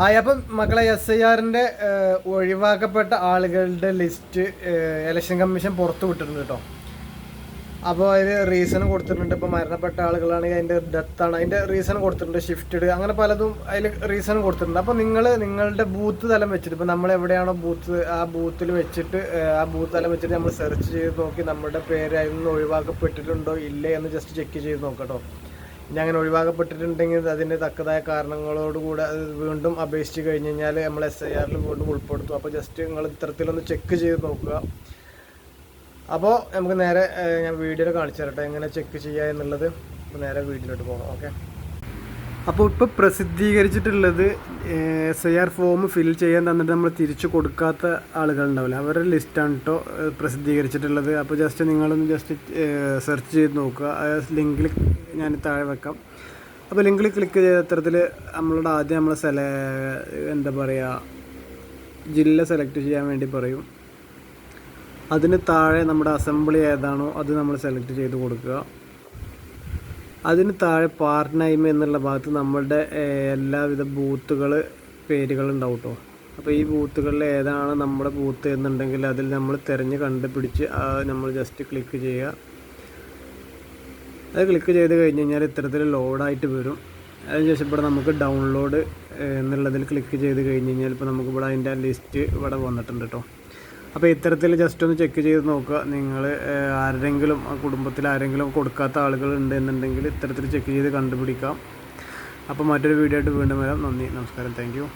അപ്പം മക്കളെ SIRന്റെ ഒഴിവാക്കപ്പെട്ട ആളുകളുടെ ലിസ്റ്റ് ഇലക്ഷൻ കമ്മീഷൻ പുറത്തു വിട്ടിട്ടുണ്ട് കേട്ടോ. അപ്പോൾ അതിന് റീസൺ കൊടുത്തിട്ടുണ്ട്. ഇപ്പോൾ മരണപ്പെട്ട ആളുകളാണെങ്കിൽ അതിൻ്റെ ഡെത്താണ്, അതിൻ്റെ റീസൺ കൊടുത്തിട്ടുണ്ട്. ഷിഫ്റ്റഡ് അങ്ങനെ പലതും അതിൽ റീസൺ കൊടുത്തിട്ടുണ്ട്. അപ്പോൾ നിങ്ങളുടെ ബൂത്ത് തലം വെച്ചിട്ട്, ഇപ്പോൾ നമ്മൾ എവിടെയാണോ ബൂത്ത് ആ ബൂത്തിൽ വെച്ചിട്ട് ആ ബൂത്ത് തലം വെച്ചിട്ട് നമ്മൾ സെർച്ച് ചെയ്ത് നോക്കി നമ്മുടെ പേര് അതിൽ നിന്ന് ഒഴിവാക്കപ്പെട്ടിട്ടുണ്ടോ ഇല്ലേ എന്ന് ജസ്റ്റ് ചെക്ക് ചെയ്ത് നോക്കട്ടോ. ഇനി അങ്ങനെ ഒഴിവാക്കപ്പെട്ടിട്ടുണ്ടെങ്കിൽ അതിൻ്റെ തക്കതായ കാരണങ്ങളോടുകൂടെ അത് വീണ്ടും അപേക്ഷിച്ച് കഴിഞ്ഞ് കഴിഞ്ഞാൽ നമ്മൾ SIRൽ വീണ്ടും ഉൾപ്പെടുത്തും. അപ്പോൾ ജസ്റ്റ് നിങ്ങൾ ഇത്തരത്തിലൊന്ന് ചെക്ക് ചെയ്ത് നോക്കുക. അപ്പോൾ നമുക്ക് നേരെ ഞാൻ വീഡിയോയിൽ കാണിച്ചു തരട്ടെ എങ്ങനെ ചെക്ക് ചെയ്യുക എന്നുള്ളത്. അപ്പോൾ നേരെ വീഡിയോയിലോട്ട് പോകാം. ഓക്കെ, അപ്പോൾ ഇപ്പോൾ പ്രസിദ്ധീകരിച്ചിട്ടുള്ളത് SIR ഫോം ഫിൽ ചെയ്യാൻ തന്നിട്ട് നമ്മൾ തിരിച്ചു കൊടുക്കാത്ത ആളുകളുണ്ടാവില്ല, അവരുടെ ലിസ്റ്റാണ് കേട്ടോ പ്രസിദ്ധീകരിച്ചിട്ടുള്ളത്. അപ്പോൾ ജസ്റ്റ് നിങ്ങളൊന്ന് ജസ്റ്റ് സെർച്ച് ചെയ്ത് നോക്കുക. ലിങ്കിൽ ഞാൻ താഴെ വെക്കാം. അപ്പോൾ ലിങ്കിൽ ക്ലിക്ക് ചെയ്ത അത്തരത്തിൽ നമ്മളുടെ ആദ്യം നമ്മൾ എന്താ പറയുക ജില്ല സെലക്ട് ചെയ്യാൻ വേണ്ടി പറയും. അതിന് താഴെ നമ്മുടെ അസംബ്ലി ഏതാണോ അത് നമ്മൾ സെലക്ട് ചെയ്ത് കൊടുക്കുക. അതിന് താഴെ പാർട്ട് നെയിം എന്നുള്ള ഭാഗത്ത് നമ്മളുടെ എല്ലാവിധ പേരുകളുണ്ടാവും കേട്ടോ. അപ്പോൾ ഈ ബൂത്തുകളിൽ ഏതാണ് നമ്മുടെ ബൂത്ത് എന്നുണ്ടെങ്കിൽ അതിൽ നമ്മൾ തിരഞ്ഞ് കണ്ടുപിടിച്ച് നമ്മൾ ജസ്റ്റ് ക്ലിക്ക് ചെയ്യുക. അത് ക്ലിക്ക് ചെയ്ത് കഴിഞ്ഞ് കഴിഞ്ഞാൽ ഇത്തരത്തിൽ ലോഡായിട്ട് വരും. അതിനുശേഷം ഇവിടെ നമുക്ക് ഡൗൺലോഡ് എന്നുള്ളതിൽ ക്ലിക്ക് ചെയ്ത് കഴിഞ്ഞ് കഴിഞ്ഞാൽ ഇപ്പോൾ നമുക്കിവിടെ അതിൻ്റെ ലിസ്റ്റ് ഇവിടെ വന്നിട്ടുണ്ട് കേട്ടോ. അപ്പോൾ ഇത്തരത്തിൽ ജസ്റ്റ് ഒന്ന് ചെക്ക് ചെയ്ത് നോക്കുക. നിങ്ങൾ ആരെങ്കിലും കുടുംബത്തിൽ ആരെങ്കിലും കൊടുക്കാത്ത ആളുകൾ ഉണ്ട് എന്നുണ്ടെങ്കിൽ ഇത്തരത്തിൽ ചെക്ക് ചെയ്ത് കണ്ടുപിടിക്കാം. അപ്പോൾ മറ്റൊരു വീഡിയോ ആയിട്ട് വീണ്ടും വരാം. നന്ദി, നമസ്കാരം, താങ്ക് യു.